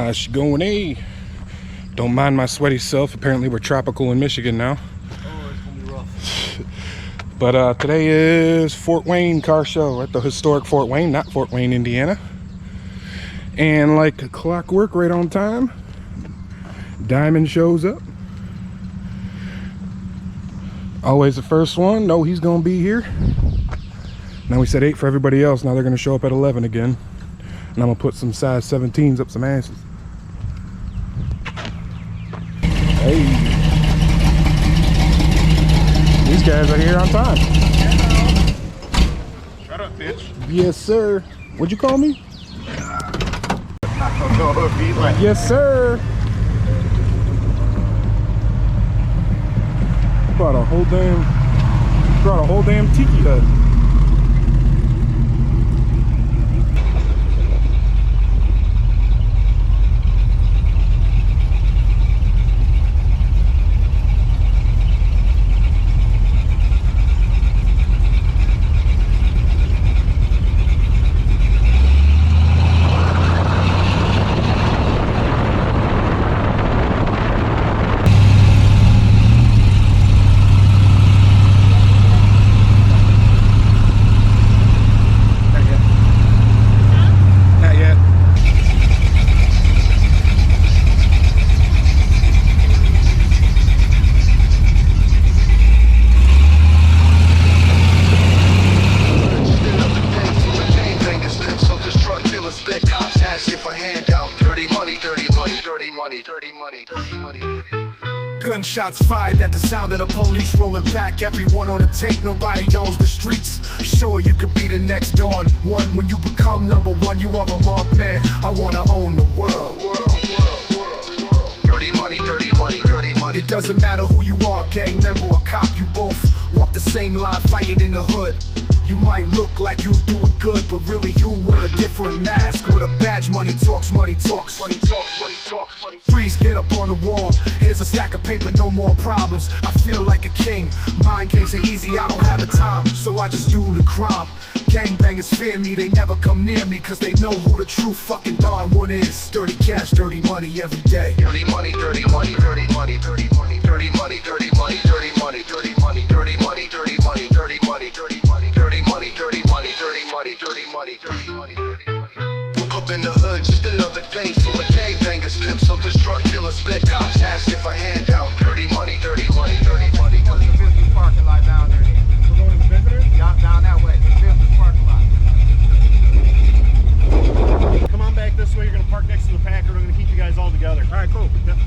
It's going A. Don't mind my sweaty self. Apparently we're tropical in Michigan now. Oh, it's gonna be rough. But today is Fort Wayne car show at the historic Fort Wayne, not Fort Wayne, Indiana. And like clockwork, right on time, Diamond shows up. Always the first one. No, he's gonna be here. Now we said 8 for everybody else. Now they're gonna show up at 11 again. And I'm gonna put some size 17s up some asses. Hey, these guys are here on time. Shut up, bitch. Yes, sir. What'd you call me? I don't know if he like. Yes, sir. Brought a whole damn tiki hut. Gunshots fired at the sound of the police rolling back. Everyone on the tape, nobody knows the streets. Sure, you could be the next dawn one. When you become number one, you are a mob man. I wanna own the world. Dirty money, dirty money, dirty money. It doesn't matter who you are, gang member or cop. You both walk the same line, fighting in the hood. You might look like you doing good, but really you wear a different mask. With a badge, money talks, money talks, money talks, money talks, money. Freeze, get up on the wall. Here's a stack of paper, no more problems. I feel like a king. Mind games are easy, I don't have the time, so I just do the crime. Gangbangers fear me, they never come near me, cause they know who the true fucking Don one is. Dirty cash, dirty money every day. Dirty money, dirty money, dirty money, dirty money, dirty money, dirty money, dirty money, dirty money, dirty money, dirty money, dirty money, dirty money, dirty money, dirty money, dirty money, dirty money, dirty money, dirty money. Up in the hood, just another day full of gangbangers, pimps, so drug dealers, split cops, ask if I hand out. Dirty money, dirty money, dirty money. What's the business parking lot down there? We're going to the visitors? Yeah, down that way. The business parking lot. Come on back this way. You're gonna park next to the Packard. We're gonna keep you guys all together. All right, cool. Yep.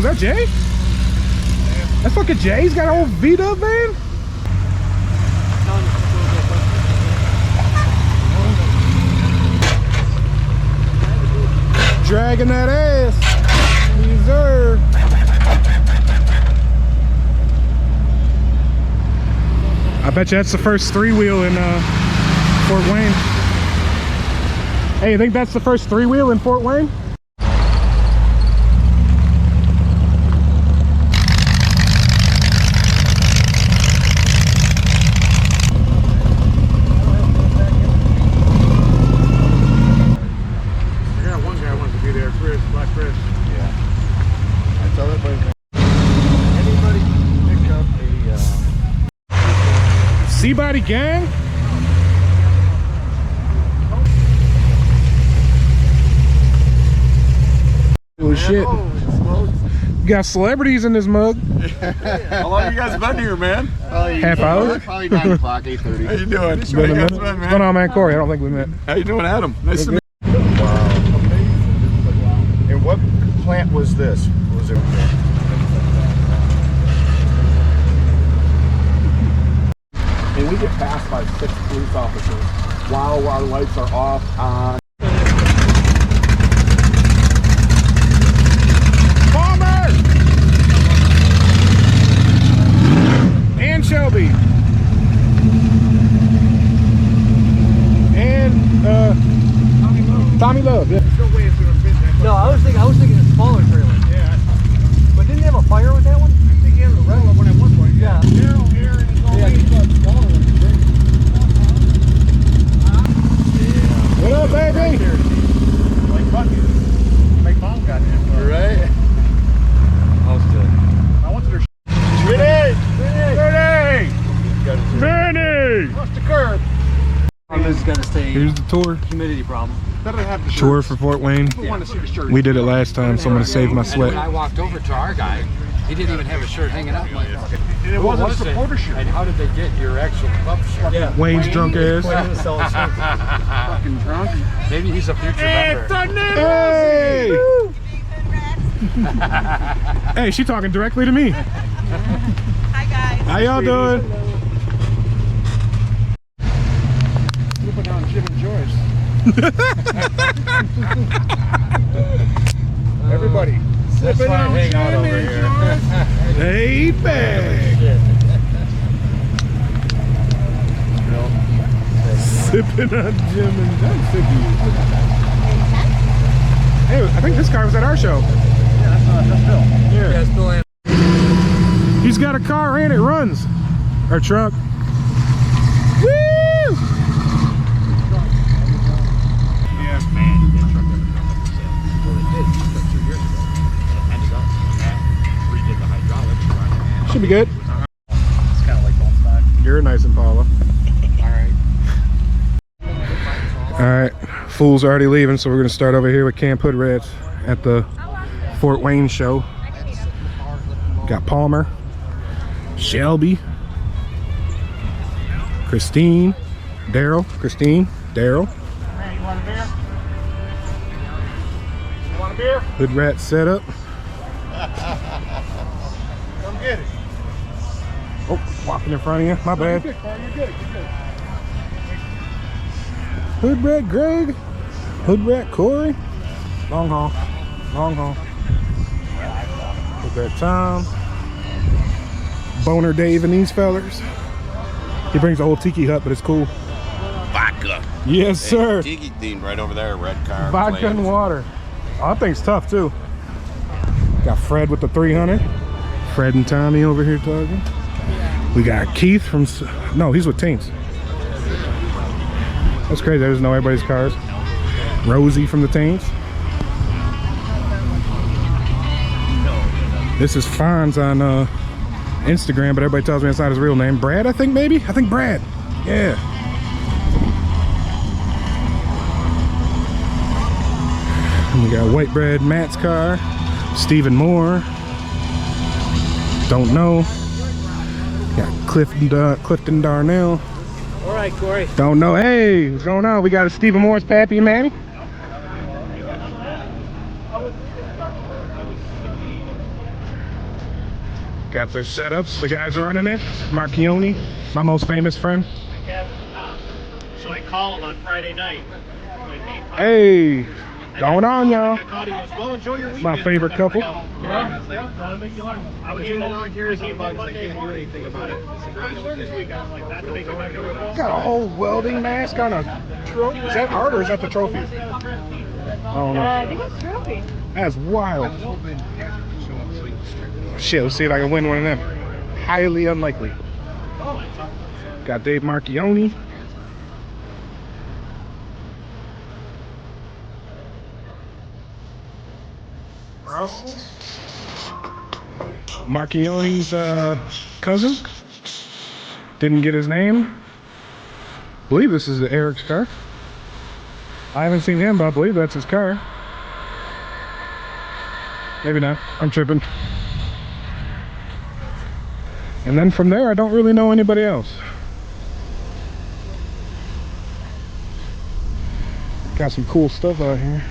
is that Jay? That's fucking Jay. He's got an old beat up van. Dragging that ass. Yes, sir. I bet you that's the first 3-wheel in Fort Wayne. Hey, you think that's the first 3-wheel in Fort Wayne? C-Body gang? Oh shit. You got celebrities in this mug. How long have you guys been here, man? Half hour? Probably 9 o'clock, 8:30. How you doing? It's been a minute. What's going on, man? Corey, I don't think we met. How you doing, Adam? Nice to meet you. Wow. And what plant was this? Was it? And we get passed by 6 police officers while our lights are off on. Palmer! And Shelby. And Tommy Love. Yeah. No, I was thinking a smaller trailer. Yeah. But didn't he have a fire with that one? I think he had a rental one at one point. Yeah. Daryl here and his old lady got smaller one. What up, baby? Like bucket. Make mom got in. Right? I went to their Manny! Across the curb. This is gonna stay Here's the tour. humidity problem. Better have the Tour for Fort Wayne. I want to see the shirt. We did it last time, so I'm gonna save my And when I sweat. walked over to our guy, he didn't even have his shirt hanging up. Like, And it wasn't a supporter shirt. and how did they get your actual club shirt? Yeah. Wayne's drunk ass. Fucking drunk. Maybe he's a future member. Hey! Hey, she talking directly to me. Hi guys. How y'all doing? Flipping on Jim and Joyce. Everybody. That's why I hang out over here. Hey, bag. Sipping on Jim and I'm sick of you. Hey, I think this car was at our show. That's Bill. Yeah. Yes, Bill Anderson. He's got a car and it runs. Or truck. Woo! Yes, man. That truck never Well, it did. But 2 years ago. And it ended up that redid the hydraulics. And Should be good. It's kind of like bone stock. You're a nice Impala. all right. Alright, Fool's already leaving, so we're gonna start over here with Camp Hoodrats at the Fort Wayne show. Got Palmer, Shelby, Christine, Daryl, Man, you want a beer? You want a beer? Hoodrat setup. Come get it. Oh, walking in front of you, my bad. You're good, Carl. You're good. You're good. Hoodrat Greg, Hoodrat Corey, long haul, Hoodrat Tom, Boner Dave and these fellers. He brings a whole tiki hut, but it's cool. Vodka. Yes, sir. Tiki theme right over there, red car. Vodka and water. Oh, that thing's tough too. Got Fred with the 300. Fred and Tommy over here talking. We got Keith from, no, he's with Taints. That's crazy, I just know everybody's cars. Rosie from the Taints. This is Fonz on Instagram, but everybody tells me it's not his real name. Brad, I think, maybe? I think Brad. Yeah. And we got White Bread, Matt's car. Stephen Moore. Don't know. Got Clifton Darnell. All right, Corey. Don't know. Hey, what's going on? We got a Stephen Moore's Pappy and Mammy. Got their setups. The guys are running it. Marchione, my most famous friend. So I called on Friday night. Hey, going on, y'all. Well, enjoy your weekend. My favorite couple. I was volunteering some bugs. I can't do anything about it. I learned this week. I was like, that's a big one. Got a whole welding mask on a trophy. Is that art or is that the trophy? I don't know. I think it's trophy. That's wild. Shit, let's see if I can win one of them. Highly unlikely. Got Dave Marchione. Marchione's cousin. Didn't get his name. I believe this is Eric's car. I haven't seen him, but I believe that's his car. Maybe not. I'm tripping. And then from there, I don't really know anybody else. Got some cool stuff out here.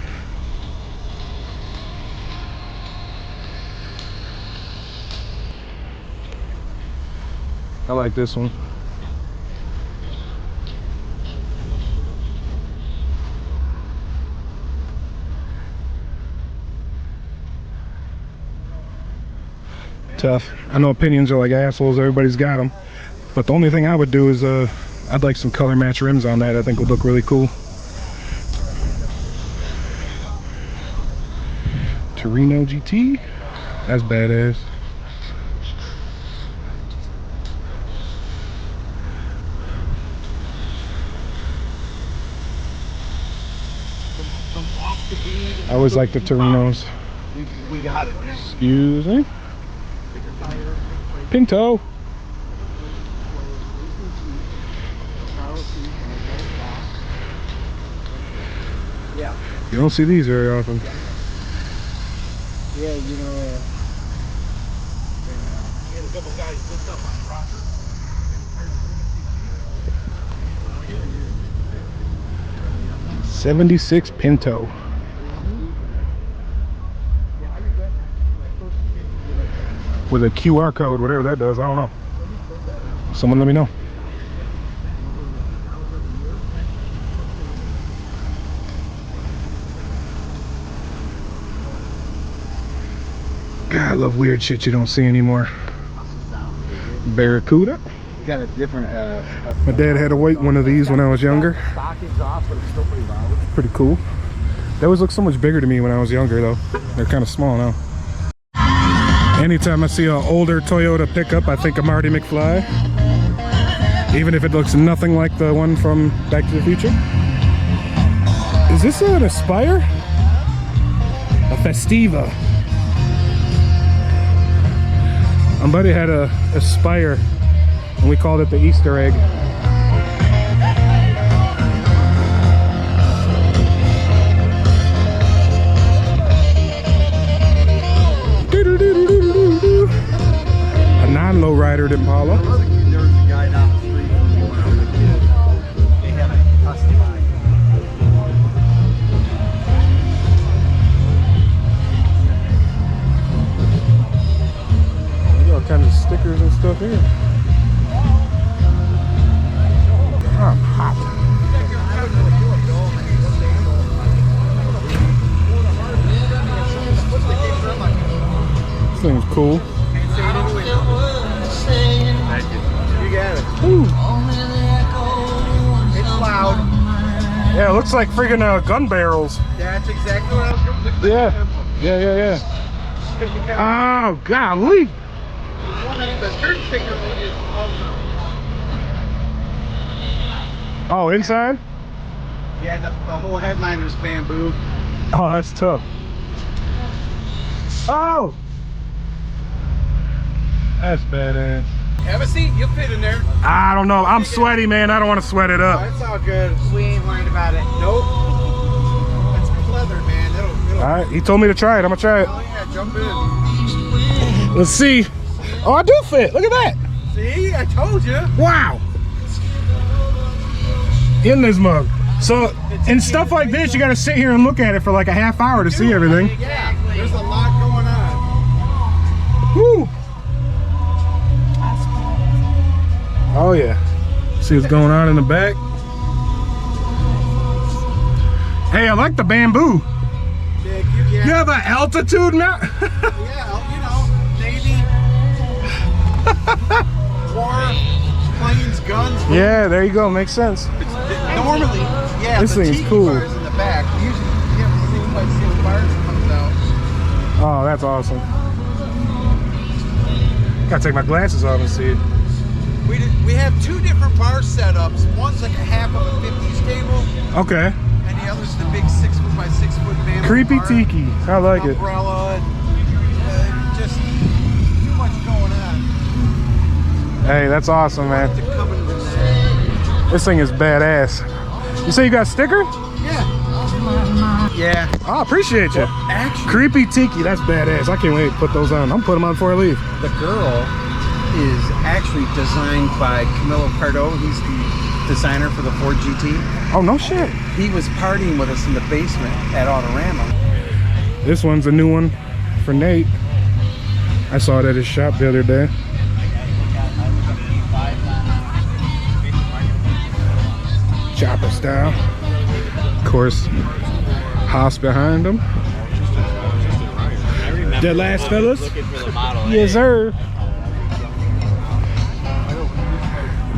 I like this one. Tough. I know opinions are like assholes, everybody's got them. But the only thing I would do is, I'd like some color match rims on that. I think would look really cool. Torino GT. That's badass. I always like the Torinos. We got it. Excuse me. Pinto. Yeah. You don't see these very often. Yeah, you know. We had a couple guys hooked up on Rocker. 76 Pinto. With a QR code, whatever that does, I don't know. Someone let me know. God, I love weird shit you don't see anymore. Barracuda. Got a different. My dad had a white one of these when I was younger. Stock exhaust, but it's still pretty loud. Pretty cool. They always looked so much bigger to me when I was younger, though. They're kind of small now. Anytime I see an older Toyota pickup, I think of Marty McFly. Even if it looks nothing like the one from Back to the Future. Is this an Aspire? A Festiva. My buddy had a Aspire, and we called it the Easter egg. A non-low-ridered Impala. There was a guy down the street from me when I was a kid. They had a customized. There's all kinds of stickers and stuff here. I'm hot. This thing's cool. You got it. Ooh. It's loud. Yeah, it looks like friggin' gun barrels. That's exactly what I was going to Yeah. Oh, golly. The turn sticker is awesome. Oh, inside? Yeah, the whole headliner is bamboo. Oh, that's tough. Oh! That's badass. Have a seat. You'll fit in there. I don't know. I'm sweaty, man. I don't want to sweat it Oh, up. it's all good. We ain't worried about it. Nope. It's leather, man. It'll All right, he told me to try it. I'm gonna try it. Oh, yeah. Jump in. Let's see. Oh, I do fit. Look at that. See? I told you. Wow. In this mug. So, in stuff like this, you gotta sit here and look at it for like a half hour to see everything. Yeah. There's a lot going on. Woo. Oh yeah. See what's going on in the back. Hey, I like the bamboo. Yeah, You have an altitude mount? Navy, war, planes, guns. Yeah, there you go. Makes sense. Normally, yeah, This the thing's tiki cool. bars in the back. Usually, you have the 6x6 bars that comes out. Oh, that's awesome. Gotta take my glasses off and see it. We have two different bar setups. One's like a half of a 50s table, Okay. and the other's the big 6-foot-by-6 foot bamboo Creepy bar. tiki. I like it. Umbrella and just too much going on. Hey, that's awesome, man. To come into that. This thing is badass. You say you got a sticker? Yeah. I appreciate you. Actually, Creepy tiki. That's badass. I can't wait to put those on. I'm putting them on before I leave. the girl is actually designed by Camilo Pardo. He's the designer for the Ford GT. Oh, no shit. He was partying with us in the basement at Autorama. This one's a new one for Nate. I saw it at his shop the other day. Chopper style. Of course, Haas behind him. Dead last fellas? Yes, sir.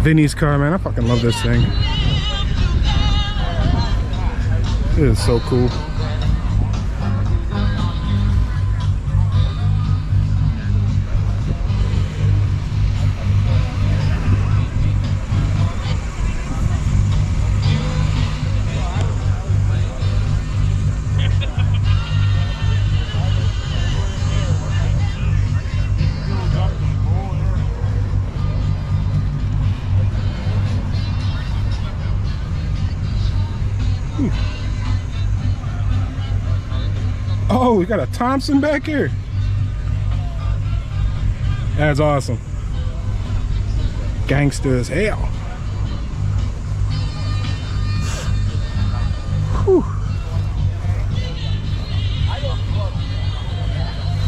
Vinny's car, man. I fucking love this thing. It is so cool. Oh, we got a Thompson back here. That's awesome. Gangster as hell. Whew.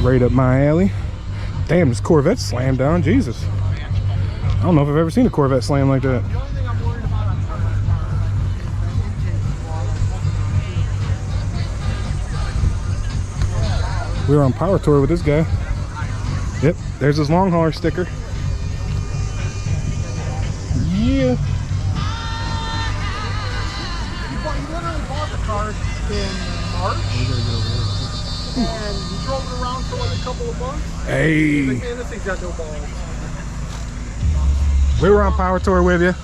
Right up my alley. Damn, this Corvette slammed down. Jesus. I don't know if I've ever seen a Corvette slam like that. We were on Power Tour with this guy. Yep, there's his long hauler sticker. Yeah. You literally bought the car in March, and you drove it around for like a couple of months. Hey. Man, this thing's got no balls. We were on Power Tour with you.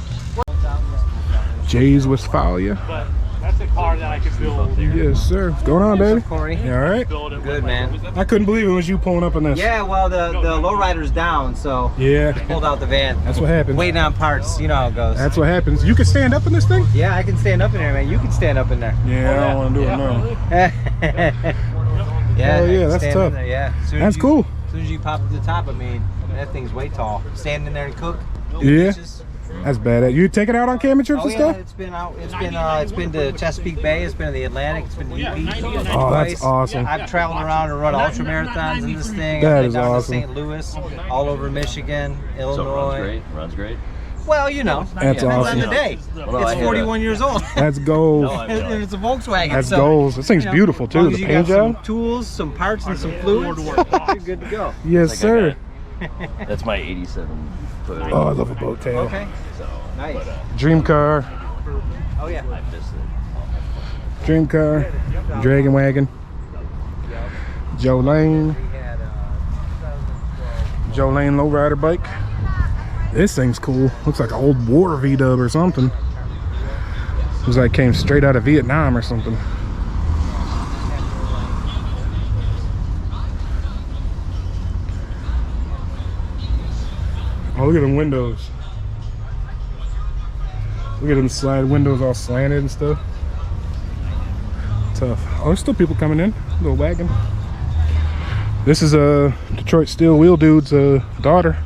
Jay's Westphalia. But that's a car that I could build. Yes, sir. What's going on, baby? Corey. You all right? Good, man. I couldn't believe it was you pulling up in this. Yeah, well, the lowrider's down, so Yeah. pulled out the van. That's what happens. Waiting on parts, you know how it goes. That's what happens. You can stand up in this thing? Yeah, I can stand up in there, man. You can stand up in there. Yeah, I don't want to do it now. Yeah, Oh, I yeah, can that's stand tough. in there, yeah. As soon as That's you- cool. As soon as you pop to the top, I mean, that thing's way tall. Stand in there and cook. do Yeah. dishes. That's bad. You take it out on camping trips Oh and yeah, stuff? it's been out. It's been to Chesapeake Bay. It's been to the Atlantic. It's been to UP. Oh, that's twice. awesome. I've traveled around and run ultra marathons in this thing. That I've been is down awesome. to St. Louis, all over Michigan, Illinois. So it runs great. Runs great. Well, you know, That's depends on awesome. the day. Well, I It's had 41 years old. That's gold. And it's a Volkswagen. That's so, goals. This thing's you know, beautiful as long too. as The you paint got some job. tools, some parts, and some fluids, you're good to go. Yes, Like I sir. That's my 87 Toyota. Oh, I love a boat tail. Okay. So, Nice. Dream car. Oh yeah. I miss it. Dream car. Dragon wagon. Joe Lane. We had Joe Lane lowrider bike. This thing's cool. Looks like an old war V-dub or something. Looks like it came straight out of Vietnam or something. Oh, look at them windows. Look at them slide windows all slanted and stuff. Tough. Oh, there's still people coming in. Little wagon. This is a Detroit Steel Wheel dude's daughter.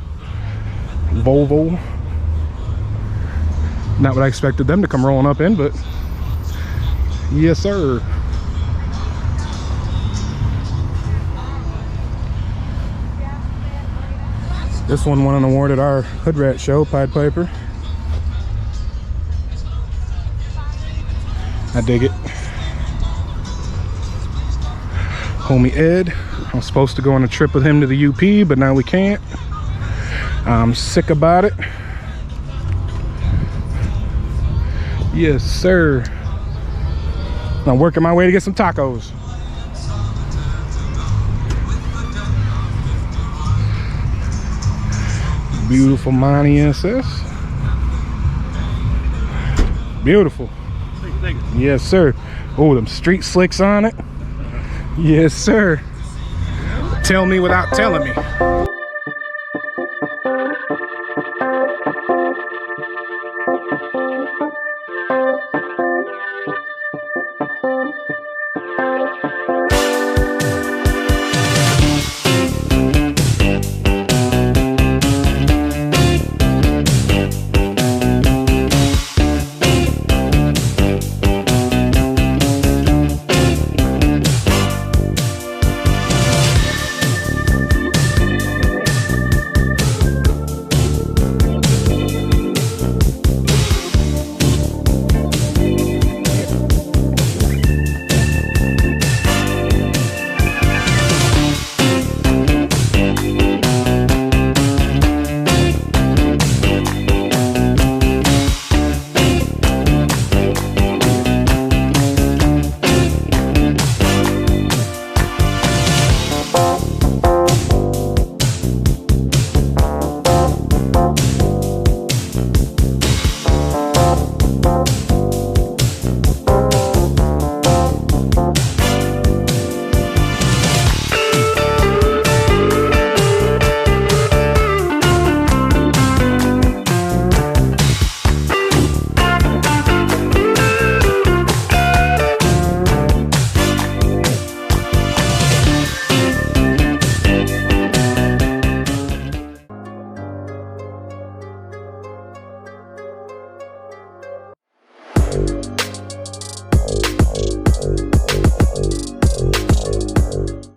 Volvo. Not what I expected them to come rolling up in, but yes, sir. This one won an award at our Hoodrat show, Pied Piper. I dig it. Homie Ed, I was supposed to go on a trip with him to the UP, but now we can't. I'm sick about it. Yes, sir. I'm working my way to get some tacos. Beautiful Monty SS. Beautiful. Yes, sir. Oh, them street slicks on it. Yes, sir. Tell me without telling me.